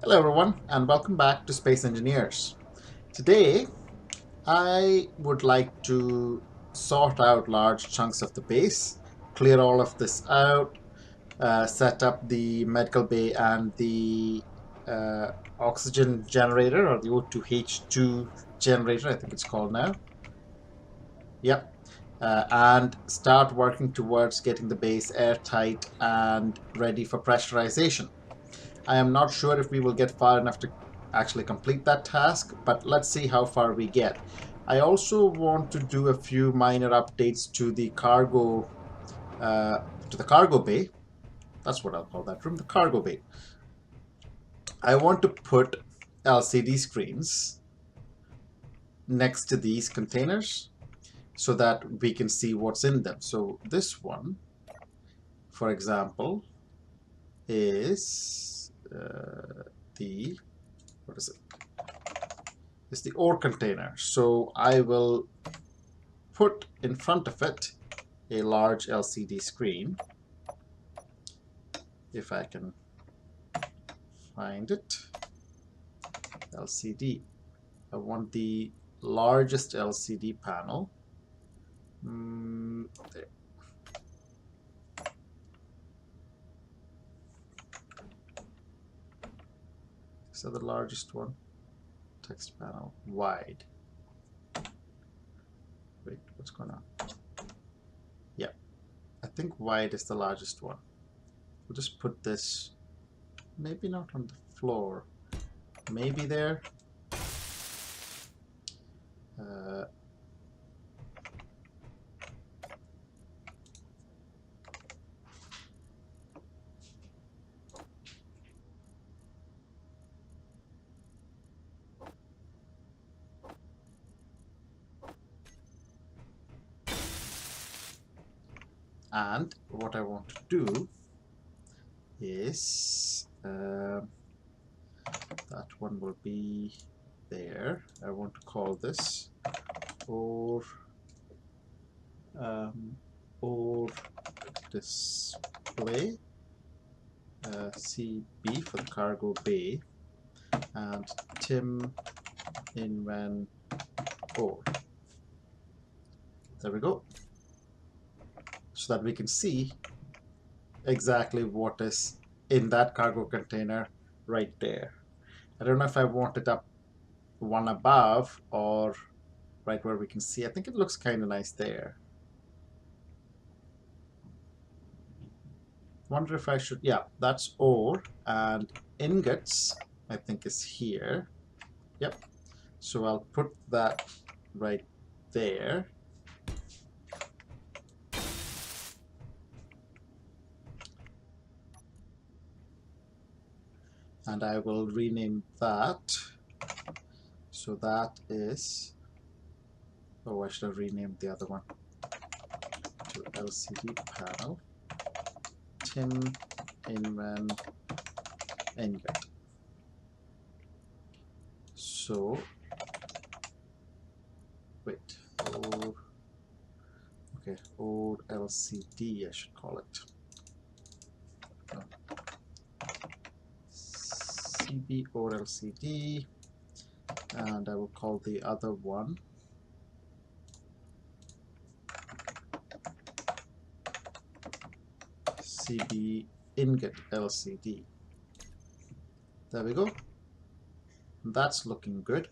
Hello everyone and welcome back to Space Engineers. Today I would like to sort out large chunks of the base, clear all of this out, set up the medical bay and the oxygen generator, or the O2H2 generator I think it's called now. Yep. And start working towards getting the base airtight and ready for pressurization. I am not sure if we will get far enough to actually complete that task, but let's see how far we get. I also want to do a few minor updates to the cargo bay. That's what I'll call that room, the cargo bay. I want to put LCD screens next to these containers so that we can see what's in them. So this one, for example, is what is it? Is the ore container. So I will put in front of it a large LCD screen, if I can find it. LCD. I want the largest LCD panel. There. So the largest one. Text panel wide. Wait, what's going on? Yeah, I think wide is the largest one. We'll just put this, maybe not on the floor, maybe there. And what I want to do is that one will be there. I want to call this or display CB for the cargo bay and Tim Inven or. There we go. So that we can see exactly what is in that cargo container right there. I don't know if I want it up one above or right where we can see. I think it looks kind of nice there. Wonder if I should, yeah, that's ore, and ingots I think is here. Yep. So I'll put that right there. And I will rename that. So that is, oh, I should have renamed the other one to LCD panel. Tim Inven Ingot. So, wait, okay, old LCD I should call it. No. CB or LCD, and I will call the other one CB ingot LCD. There we go. That's looking good.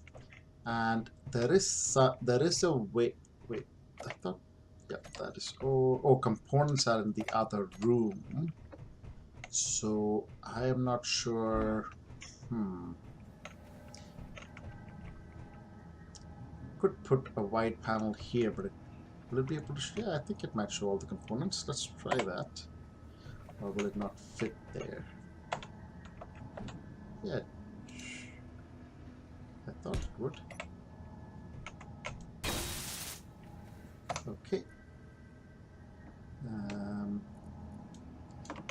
And there is a wait. I thought, yeah, that is components are in the other room. So I am not sure. Could put a wide panel here, but will it be able to show? Yeah, I think it might show all the components. Let's try that. Or will it not fit there? Yeah, I thought it would. Okay.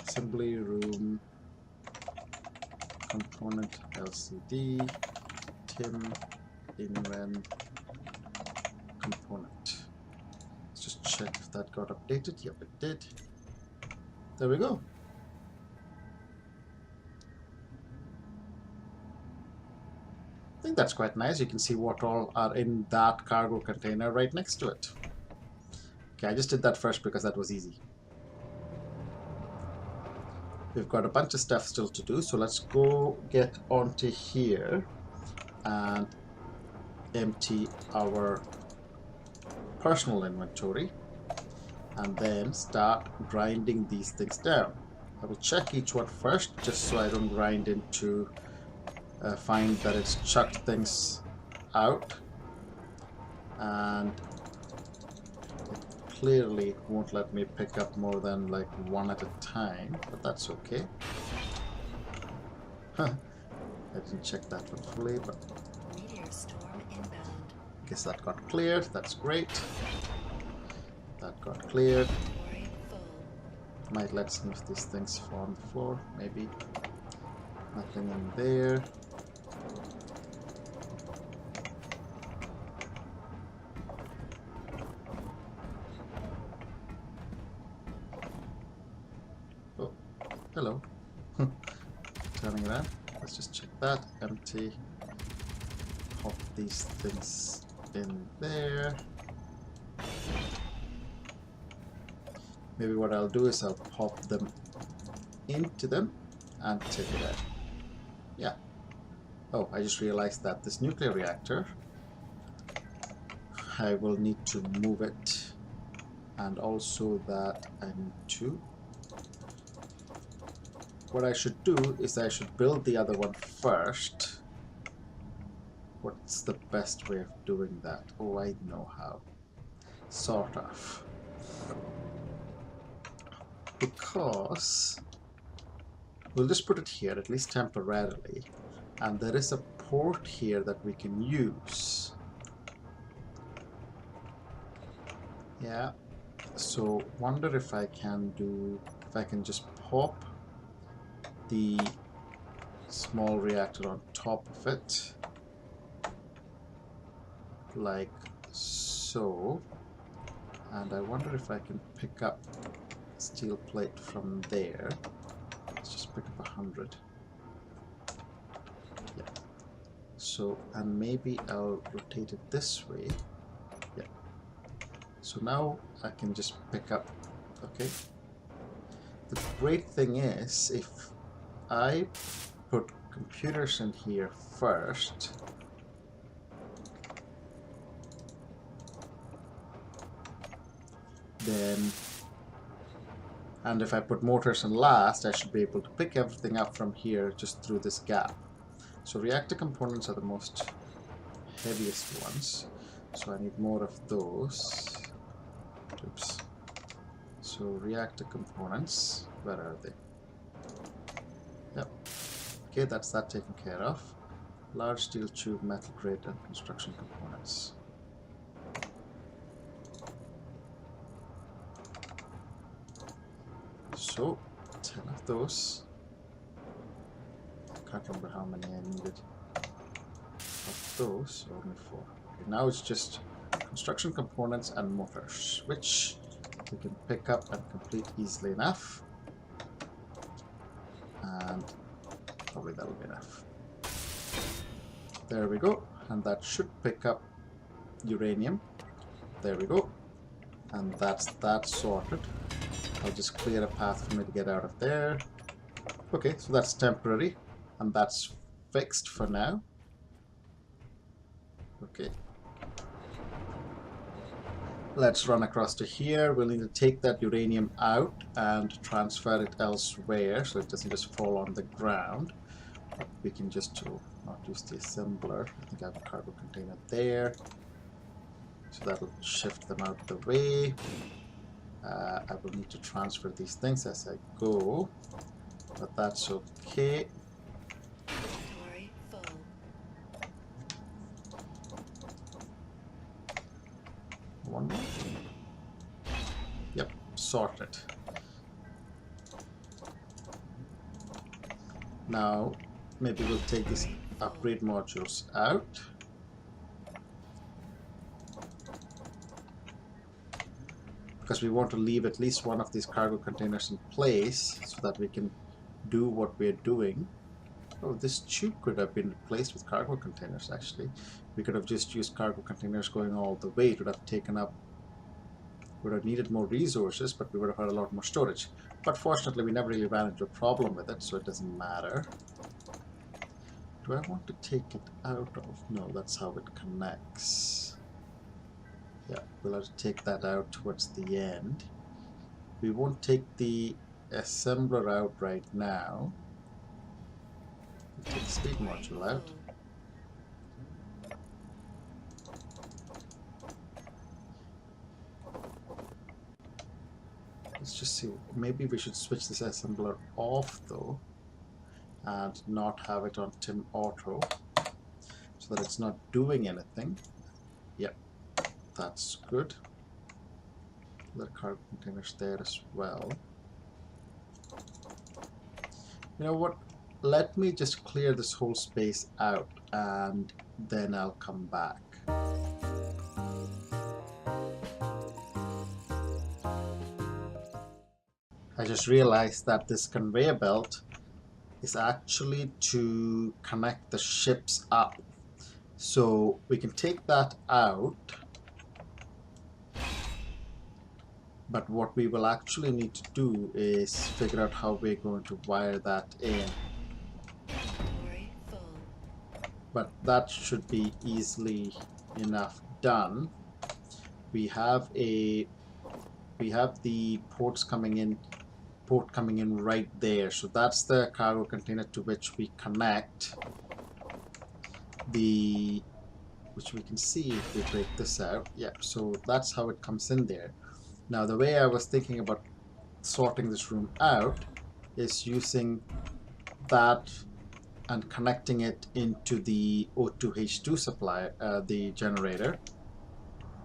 Assembly room, component LCD, Tim Inven component. Let's just check if that got updated. Yep, it did. There we go. think that's quite nice. You can see what all are in that cargo container right next to it. Okay, I just did that first because that was easy. We've got a bunch of stuff still to do, so let's go get onto here and empty our personal inventory and then start grinding these things down. I will check each one first just so I don't grind into find that it's chucked things out, and it clearly won't let me pick up more than like one at a time, but that's okay. I didn't check that one fully, but Meteor storm inbound. guess that got cleared. That's great. That got cleared. Inventory full. Might let some of these things fall on the floor, maybe. Nothing in there. Oh, hello. Turning around. Let's just check that. Empty. Pop these things in there. Maybe what I'll do is I'll pop them into them and take it out. Yeah. Oh, I just realized that this nuclear reactor, I will need to move it, and also that I need to. What I should do is I should build the other one first. What's the best way of doing that? Oh, I know how. Sort of. Because we'll just put it here, at least temporarily, and there is a port here that we can use. Yeah, so wonder if I can just pop the small reactor on top of it, like so, and I wonder if I can pick up steel plate from there. Let's just pick up 100. Yeah. So, and maybe I'll rotate it this way. Yeah. So now I can just pick up. Okay. The great thing is, if I put computers in here first, then, and if I put motors in last, I should be able to pick everything up from here just through this gap. So reactor components are the most heaviest ones, so I need more of those. Oops. So reactor components, where are they? Yep. Okay, that's that taken care of. Large steel tube, metal crate, and construction components. So, 10 of those. I can't remember how many I needed of those, only 4. Okay, now it's just construction components and motors, which we can pick up and complete easily enough. And probably that'll be enough. There we go, and that should pick up uranium. There we go, and that's that sorted. I'll just clear a path for me to get out of there. Okay, so that's temporary, and that's fixed for now. Okay. Let's run across to here. We'll need to take that uranium out and transfer it elsewhere so it doesn't just fall on the ground. We can just not use the assembler. I think I have a cargo container there. So that'll shift them out of the way. I will need to transfer these things as I go, but that's okay. Inventory full. One more. Yep, sorted. Now, maybe we'll take these upgrade modules out. Because we want to leave at least one of these cargo containers in place so that we can do what we're doing. Oh, this tube could have been replaced with cargo containers, actually. We could have just used cargo containers going all the way. It would have taken up, would have needed more resources, but we would have had a lot more storage. But fortunately, we never really ran into a problem with it, so it doesn't matter. Do I want to take it out of? No, that's how it connects. Yeah, we'll have to take that out towards the end. We won't take the assembler out right now. We'll take the speed module out. Let's just see. Maybe we should switch this assembler off though, and not have it on Tim Auto, so that it's not doing anything. Yep, that's good. The cargo containers there as well. You know what? Let me just clear this whole space out, and then I'll come back. I just realized that this conveyor belt is actually to connect the ships up. So we can take that out, but what we will actually need to do is figure out how we're going to wire that in. But that should be easily enough done. We have the ports coming in, port coming in right there, so that's the cargo container to which we connect the, which we can see if we break this out. Yeah, so that's how it comes in there. Now the way I was thinking about sorting this room out is using that and connecting it into the O2H2 supply, the generator,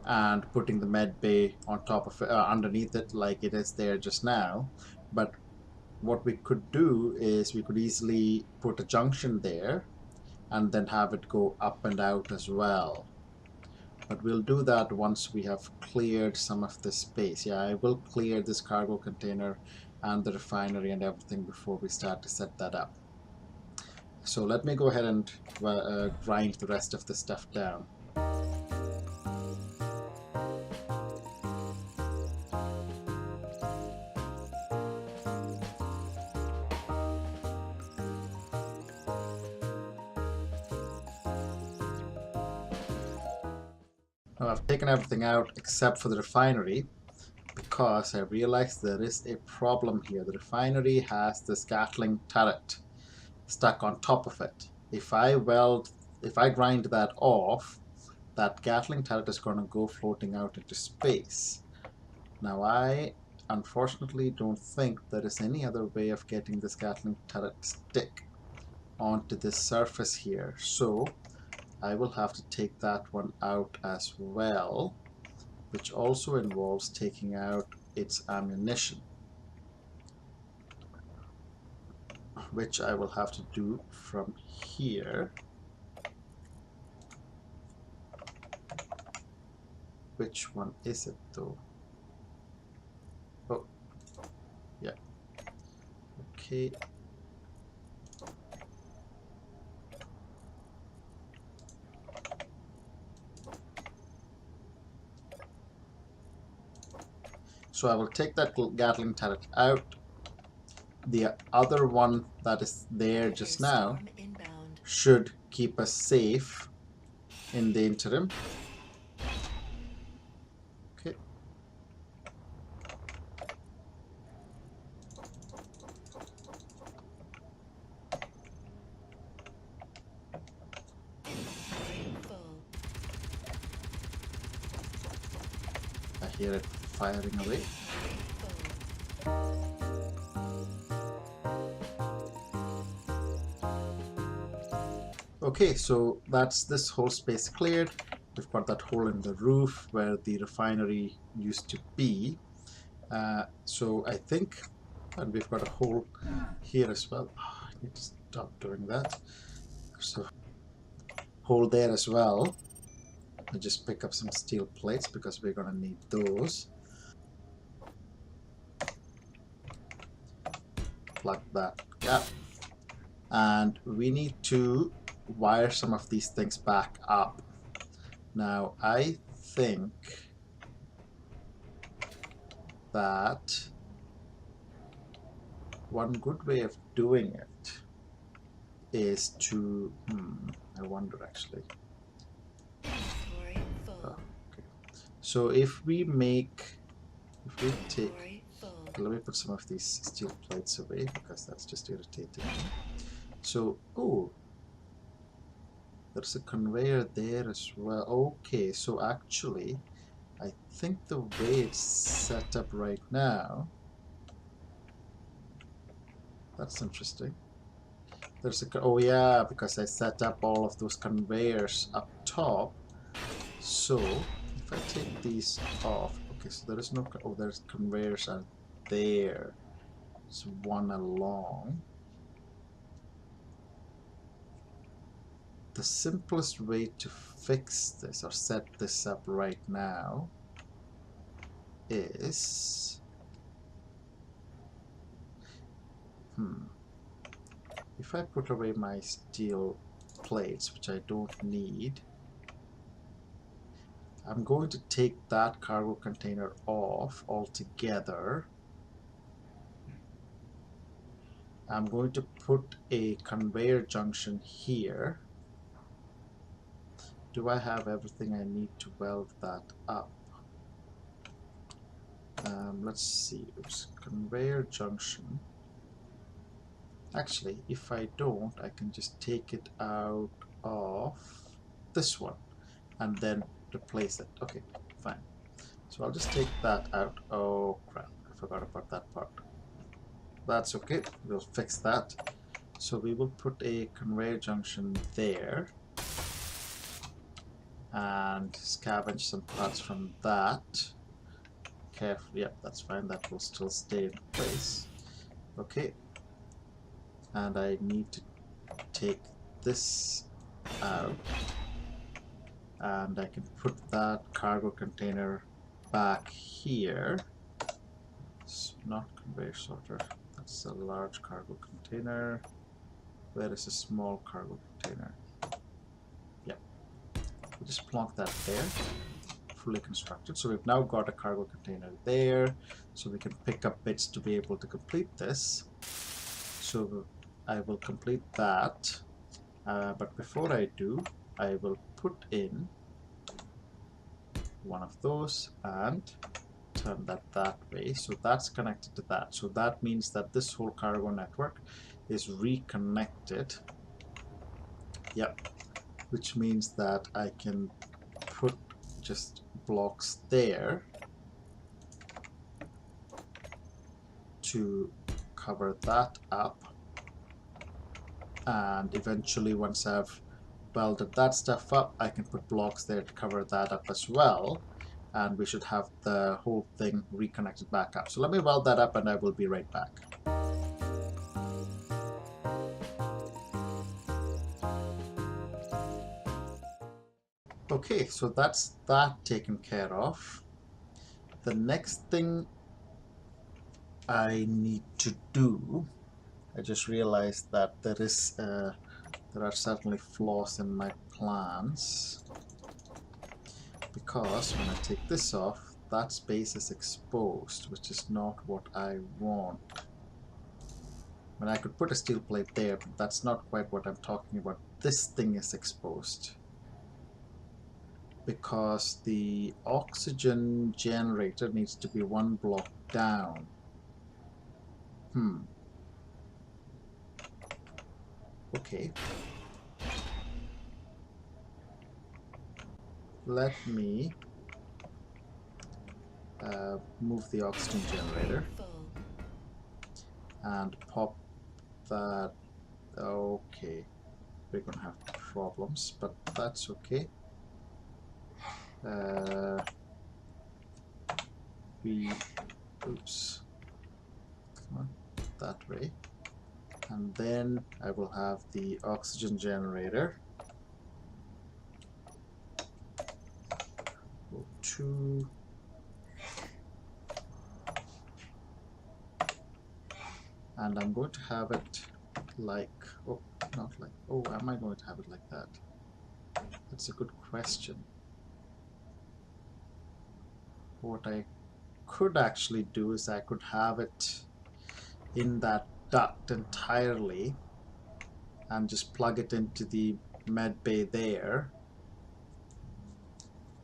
and putting the med bay on top of it, underneath it like it is there just now. But what we could do is we could easily put a junction there and then have it go up and out as well. But we'll do that once we have cleared some of the space. Yeah, I will clear this cargo container and the refinery and everything before we start to set that up. So let me go ahead and grind the rest of the stuff down. Now I've taken everything out except for the refinery, because I realized there is a problem here. The refinery has this Gatling turret stuck on top of it. If I grind that off, that Gatling turret is going to go floating out into space. Now I unfortunately don't think there is any other way of getting this Gatling turret stick onto this surface here, so I will have to take that one out as well, which also involves taking out its ammunition, which I will have to do from here. Which one is it though? Oh, yeah. Okay. So I will take that Gatling turret out. The other one that is there just now should keep us safe in the interim. Okay. I hear it firing away. Okay, so that's this whole space cleared. We've got that hole in the roof where the refinery used to be. So I think, and we've got a hole here as well. Oh, I need to stop doing that. So hole there as well. I just pick up some steel plates because we're gonna need those. Plug that gap. and we need to wire some of these things back up. Now I think that one good way of doing it is to I wonder actually. Inventory full. Oh, okay. So if we take, Inventory full. let me put some of these steel plates away because that's just irritating me. So, oh, there's a conveyor there as well. Okay, so actually, I think the way it's set up right now, that's interesting. There's a, oh yeah, because I set up all of those conveyors up top. So, if I take these off, okay, so there is no, oh, there's conveyors are there. There's one along. The simplest way to fix this or set this up right now is if I put away my steel plates, which I don't need, I'm going to take that cargo container off altogether. I'm going to put a conveyor junction here. Do I have everything I need to weld that up? Let's see. Oops. Conveyor junction. Actually, if I don't, I can just take it out of this one and then replace it. Okay, fine. So I'll just take that out. Oh crap, I forgot about that part. That's okay, we'll fix that. So we will put a conveyor junction there and scavenge some parts from that. Carefully, yep, that's fine, that will still stay in place. Okay, and I need to take this out, and I can put that cargo container back here. It's not conveyor sorter, that's a large cargo container. Where is a small cargo container? Yep, we'll just plonk that there, fully constructed. So we've now got a cargo container there, so we can pick up bits to be able to complete this. So I will complete that, but before I do, I will put in one of those and turn that way. So that's connected to that. So that means that this whole cargo network is reconnected. Yep, which means that I can put just blocks there to cover that up, and eventually once I've welded that stuff up, I can put blocks there to cover that up as well, and we should have the whole thing reconnected back up. So let me weld that up and I will be right back. Okay, so that's that taken care of. The next thing I need to do, I just realized that there are certainly flaws in my plans, because when I take this off, that space is exposed, which is not what I want. I mean, I could put a steel plate there, but that's not quite what I'm talking about. This thing is exposed because the oxygen generator needs to be one block down. Okay. Let me move the oxygen generator and pop that. Okay, we're gonna have problems, but that's okay. Oops, come on, that way, and then I will have the oxygen generator. Go to, and I'm going to have it like, oh, not like, oh, am I going to have it like that? That's a good question. What I could actually do is I could have it in that duct entirely and just plug it into the med bay there,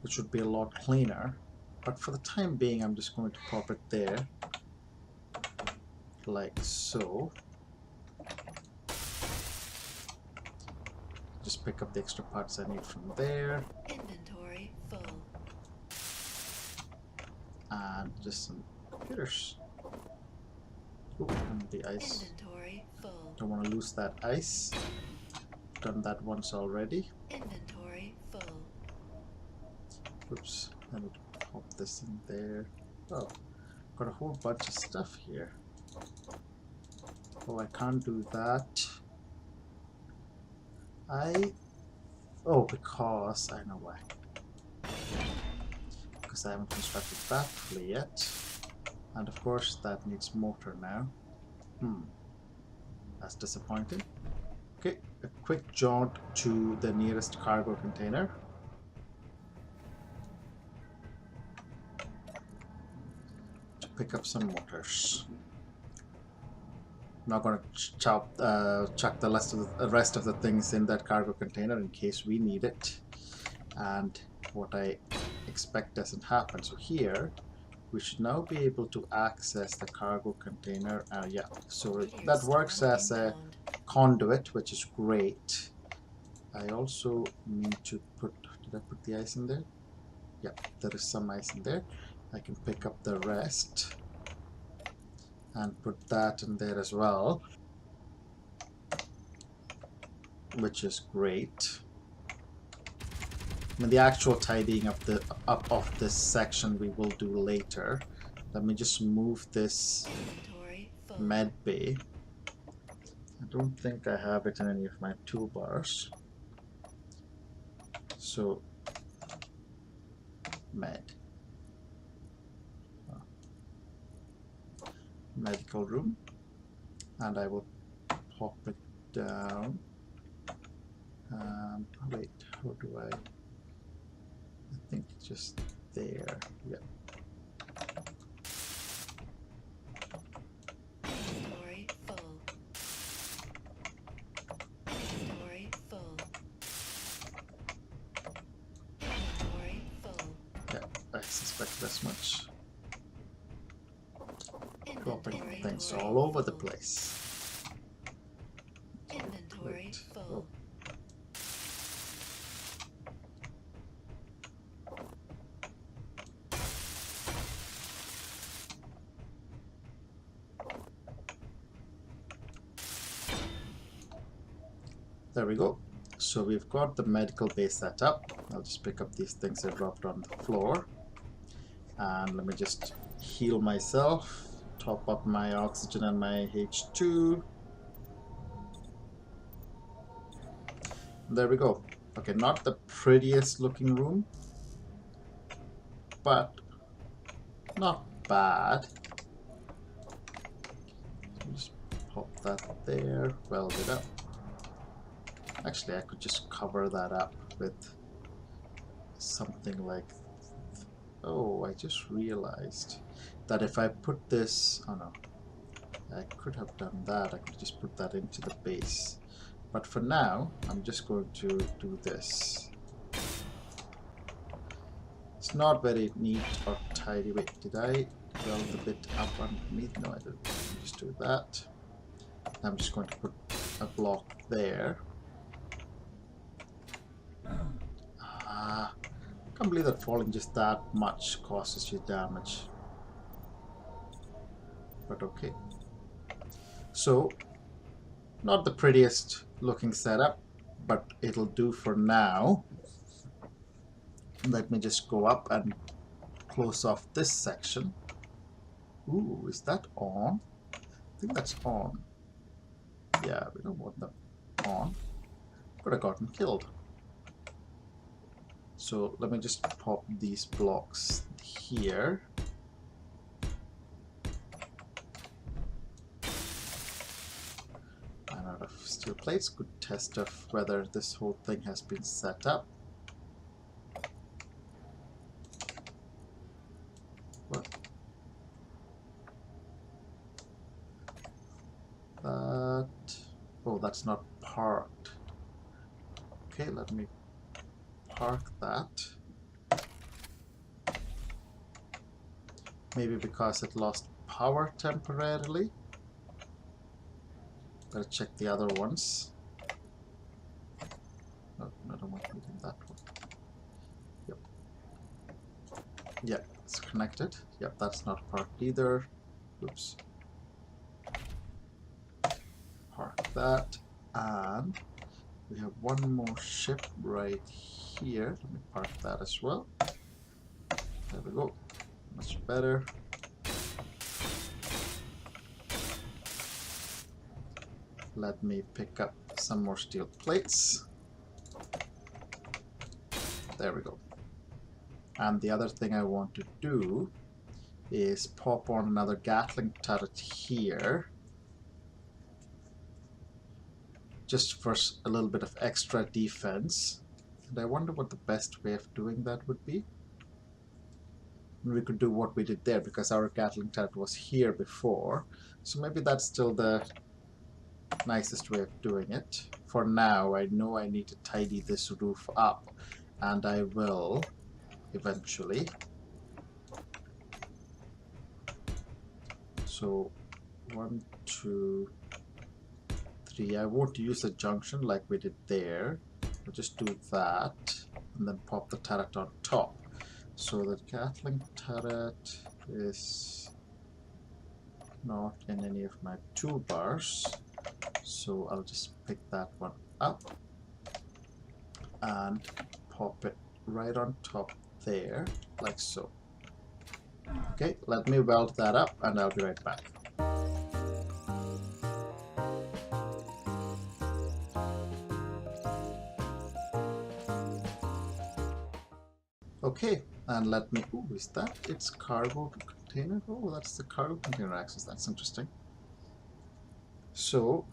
which would be a lot cleaner. But for the time being, I'm just going to pop it there, like so. Just pick up the extra parts I need from there. Inventory full. And just some computers. Oh, and the ice. Inventory full. Don't want to lose that ice. Done that once already. Inventory full. Oops, I need to pop this in there. Oh, got a whole bunch of stuff here. Oh, I can't do that. Because I know why. Because I haven't constructed that fully yet. And of course, that needs motor now. That's disappointing. Okay, a quick jaunt to the nearest cargo container. To pick up some motors. I'm not going to chuck the rest of the things in that cargo container in case we need it. And what I expect doesn't happen. So here, we should now be able to access the cargo container. Yeah, so that works as a conduit, which is great. I also need to put, did I put the ice in there? Yeah, there is some ice in there. I can pick up the rest and put that in there as well, which is great. I mean, the actual tidying up of this section we will do later. Let me just move this med bay. I don't think I have it in any of my toolbars. So, medical room, and I will pop it down. Wait, how do I think it's just there. Yeah. Inventory full. Inventory full. Inventory full. Yeah, I suspect as much. Dropping things all over the place. Inventory full. Oh. There we go. So we've got the medical bay set up. I'll just pick up these things I dropped on the floor. And let me just heal myself. Top up my oxygen and my H2. There we go. Okay, not the prettiest looking room, but not bad. Just pop that there, weld it up. Actually, I could just cover that up with something like... Oh, I just realized that if I put this... Oh no, I could have done that. I could just put that into the base. But for now, I'm just going to do this. It's not very neat or tidy. Wait, did I weld the bit up underneath? No, I didn't. Just do that. I'm just going to put a block there. Can't believe that falling just that much causes you damage. But okay. So, not the prettiest looking setup, but it'll do for now. Let me just go up and close off this section. Ooh, is that on? I think that's on. Yeah, we don't want them on. Could have gotten killed. So let me just pop these blocks here. And out of steel plates. Good test of whether this whole thing has been set up. What? That... Oh, that's not parked. Okay, let me park that. Maybe because it lost power temporarily. Better check the other ones. No, I don't want to do that one. Yep. Yeah, it's connected. Yep, that's not parked either. Oops. Park that. And we have one more ship right here. Let me park that as well. There we go. Much better. Let me pick up some more steel plates. There we go. And the other thing I want to do is pop on another Gatling turret here. Just for a little bit of extra defense. And I wonder what the best way of doing that would be. We could do what we did there because our Gatling turret was here before. So maybe that's still the nicest way of doing it. For now, I know I need to tidy this roof up, and I will eventually. So 1, 2, 3. I won't use a junction like we did there. I'll just do that and then pop the turret on top. So the Gatling turret is not in any of my toolbars. So I'll just pick that one up and pop it right on top there, like so. Okay, let me weld that up and I'll be right back. Okay, and let me, oh, is that its cargo container? Oh, that's the cargo container axis. That's interesting. So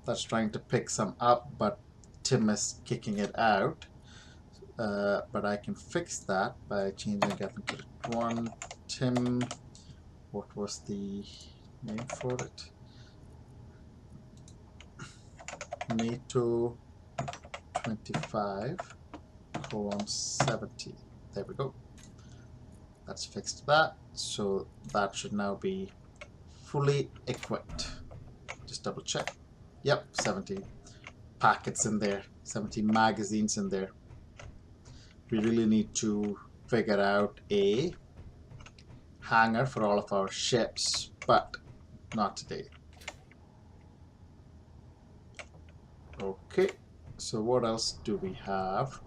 that's trying to pick some up, but Tim is kicking it out. But I can fix that by changing Gatling to 1. Tim, what was the name for it? NATO 25:70. There we go. That's fixed that. So that should now be fully equipped. Just double check. Yep, 70 packets in there, 70 magazines in there. We really need to figure out a hangar for all of our ships, but not today. Okay, so what else do we have?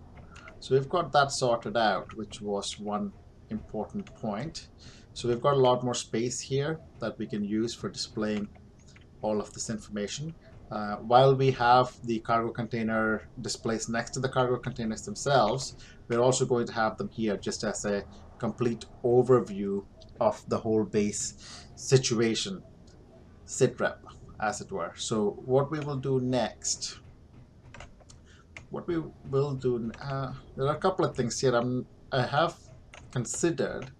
So we've got that sorted out, which was one important point. So we've got a lot more space here that we can use for displaying all of this information. While we have the cargo container displays next to the cargo containers themselves, we're also going to have them here just as a complete overview of the whole base situation, sitrep, as it were. So what we will do next, there are a couple of things here. I have considered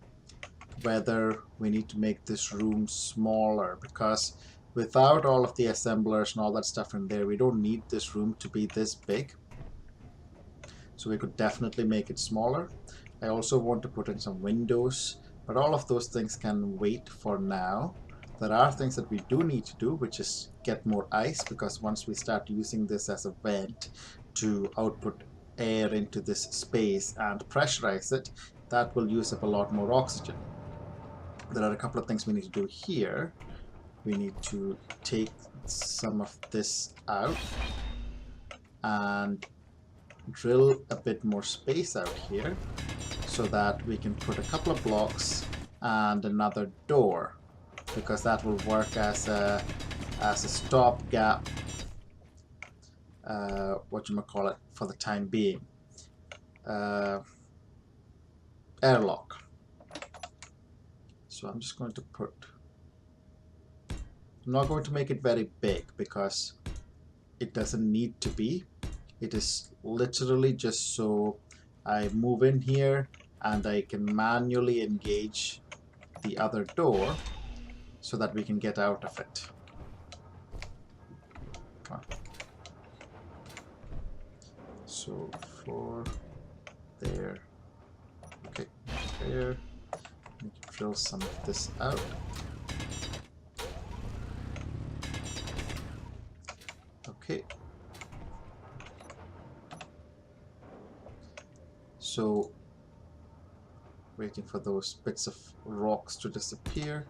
whether we need to make this room smaller, because without all of the assemblers and all that stuff in there, we don't need this room to be this big. So we could definitely make it smaller. I also want to put in some windows, but all of those things can wait for now. There are things that we do need to do, which is get more ice, because once we start using this as a vent to output air into this space and pressurize it, that will use up a lot more oxygen. There are a couple of things we need to do here. We need to take some of this out and drill a bit more space out here so that we can put a couple of blocks and another door, because that will work as a stopgap, whatchamacallit, for the time being. Airlock. So I'm just going to put I'm not going to make it very big because it doesn't need to be. It is literally just so I move in here and I can manually engage the other door so that we can get out of it. So 4 there. Okay, there. We can drill some of this out. Okay. So waiting for those bits of rocks to disappear.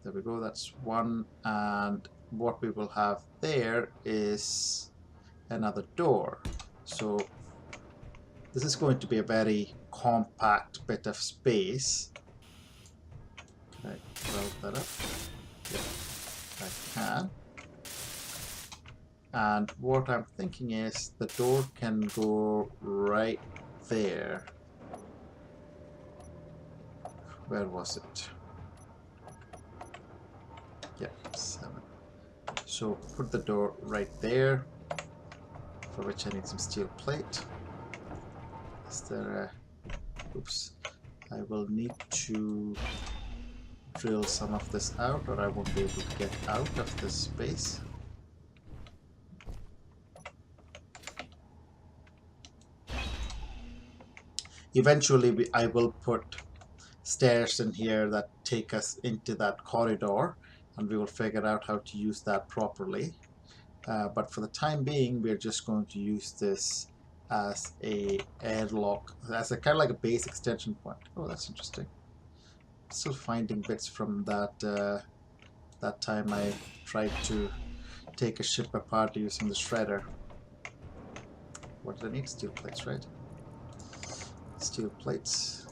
There we go, that's one. And what we will have there is another door. So this is going to be a very compact bit of space. Can I weld that up? Yeah, I can. And what I'm thinking is the door can go right there. Where was it? Yeah, 7. So put the door right there, for which I need some steel plate. Is there a... Oops. I will need to drill some of this out or I won't be able to get out of this space. Eventually I will put stairs in here that take us into that corridor and we will figure out how to use that properly. But for the time being we're just going to use this as a airlock, as a kind of like a base extension point. Oh, that's interesting. Still finding bits from that that time I tried to take a ship apart using the shredder. What did I need? Steel plates, right? Steel plates.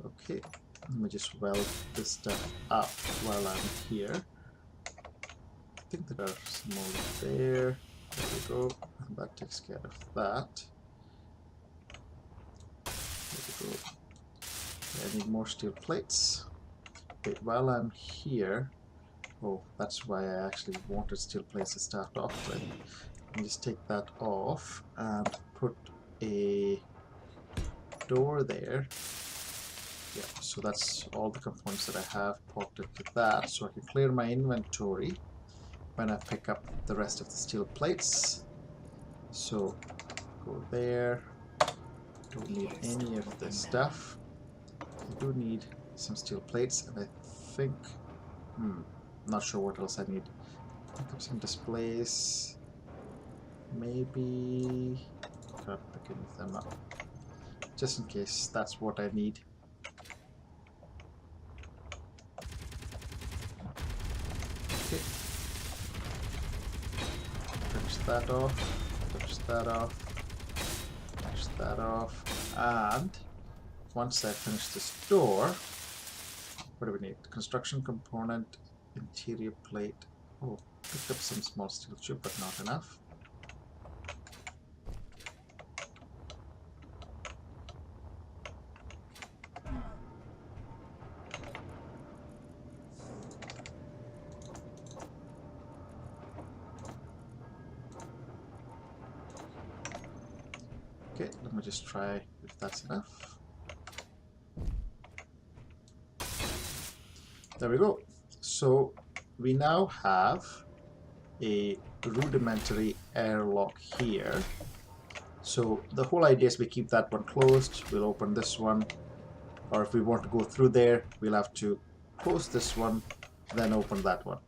Okay, let me just weld this stuff up while I'm here. I think there are some more there. There we go. And that takes care of that. There we go. I need more steel plates. Wait, while I'm here, oh, that's why I actually wanted steel plates to start off with. Let me just take that off and put a door there. Yeah, so that's all the components that I have popped into that, so I can clear my inventory when I pick up the rest of the steel plates. So go there. Don't need any of this stuff. I do need some steel plates, and I think not sure what else I need. Pick up some displays. Maybe can't pick any of them up. Just in case that's what I need. Okay. Finish that off. Finish that off. Finish that off. And once I finish this door, what do we need? Construction component, interior plate. Oh, picked up some small steel tube, but not enough. Okay, let me just try if that's enough. There we go. So we now have a rudimentary airlock here. So the whole idea is we keep that one closed. We'll open this one, or if we want to go through there, we'll have to close this one, then open that one.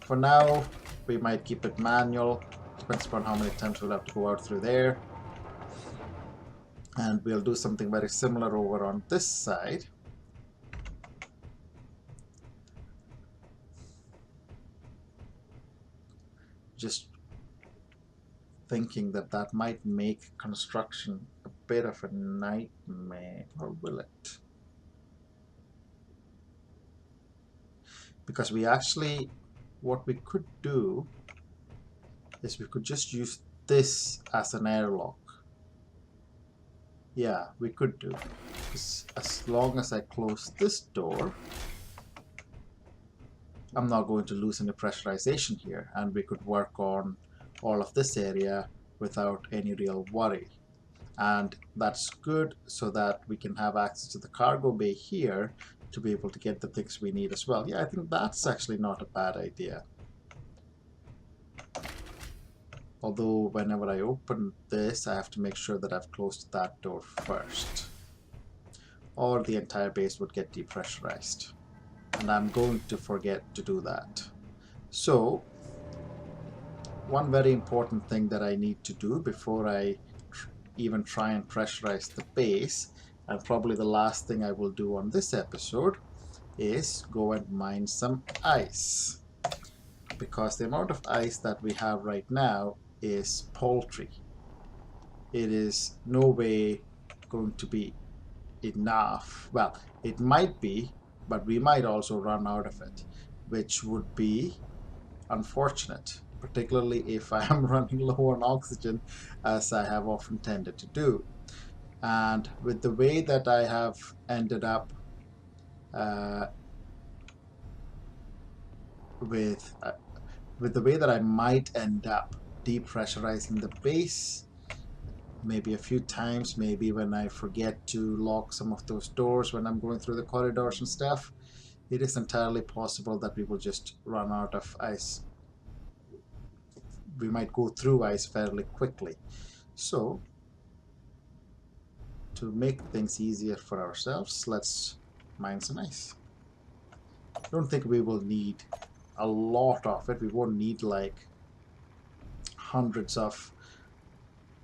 For now, we might keep it manual. Depends upon how many times we'll have to go out through there. And we'll do something very similar over on this side. Just thinking that that might make construction a bit of a nightmare, or will it? Because we actually, what we could do is we could just use this as an airlock. Yeah, we could do. as long as I close this door, I'm not going to lose any pressurization here, and we could work on all of this area without any real worry. And that's good so that we can have access to the cargo bay here to be able to get the things we need as well. Yeah, I think that's actually not a bad idea. Although whenever I open this, I have to make sure that I've closed that door first, or the entire base would get depressurized. And I'm going to forget to do that. So one very important thing that I need to do before I even try and pressurize the base, and probably the last thing I will do on this episode, is go and mine some ice. Because the amount of ice that we have right now is paltry. It is no way going to be enough. Well, it might be, but we might also run out of it, which would be unfortunate, particularly if I am running low on oxygen, as I have often tended to do. And with the way that I have ended up uh, with the way that I might end up depressurizing the base, maybe a few times, maybe when I forget to lock some of those doors when I'm going through the corridors and stuff, it is entirely possible that we will just run out of ice. We might go through ice fairly quickly. So to make things easier for ourselves, let's mine some ice. I don't think we will need a lot of it. We won't need like hundreds of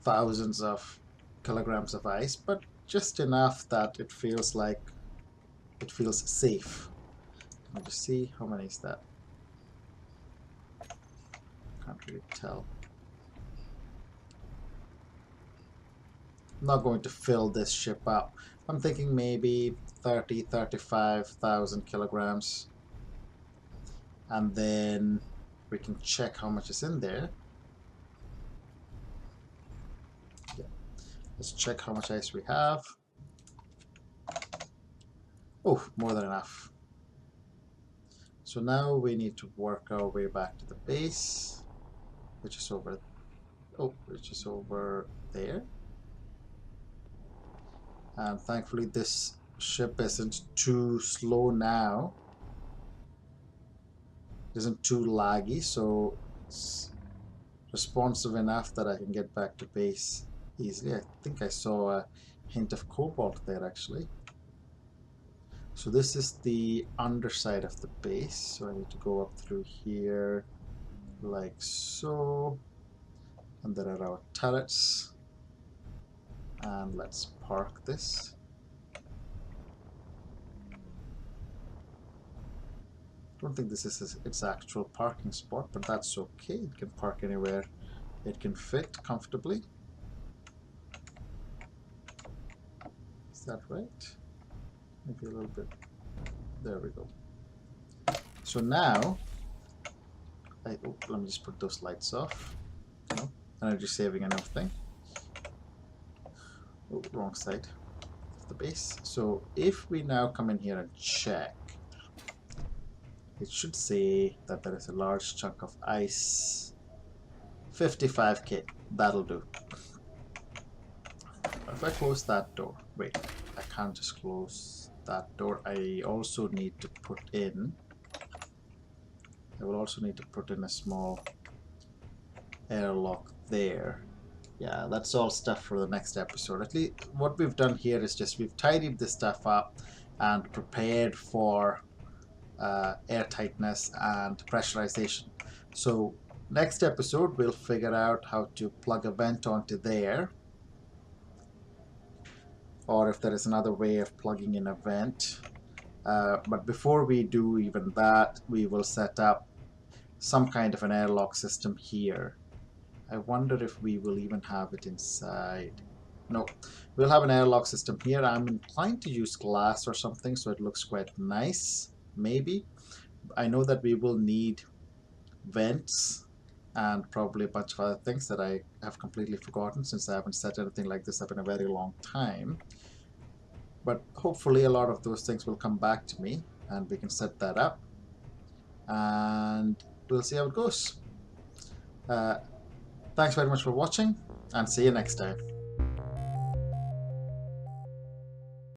thousands of kilograms of ice, but just enough that it feels safe. Let me just see, how many is that? Can't really tell. I'm not going to fill this ship up. I'm thinking maybe 35,000 kilograms, and then we can check how much is in there. Yeah. Let's check how much ice we have. Oh, more than enough. So now we need to work our way back to the base, which is over there. And thankfully this ship isn't too slow now. It isn't too laggy, so it's responsive enough that I can get back to base easily. I think I saw a hint of cobalt there actually. So this is the underside of the base, so I need to go up through here like so, and there are our turrets, and let's park this. I don't think this is its actual parking spot, but that's okay. It can park anywhere it can fit comfortably. Is that right? Maybe a little bit. There we go. So now, let me just put those lights off. No, energy saving and everything. Oh, wrong side of the base. So if we now come in here and check, it should say that there is a large chunk of ice. 55k, that'll do. If I close that door, wait, I can't just close that door. I will also need to put in a small airlock there. Yeah, that's all stuff for the next episode. At least what we've done here is just we've tidied this stuff up and prepared for airtightness and pressurization. So next episode we'll figure out how to plug a vent onto there, or if there is another way of plugging in a vent. But before we do even that, we will set up some kind of an airlock system here. I wonder if we will even have it inside. No, we'll have an airlock system here. I'm inclined to use glass or something so it looks quite nice, maybe. I know that we will need vents and probably a bunch of other things that I have completely forgotten since I haven't set anything like this up in a very long time. but hopefully a lot of those things will come back to me and we can set that up and we'll see how it goes. Thanks very much for watching and see you next time.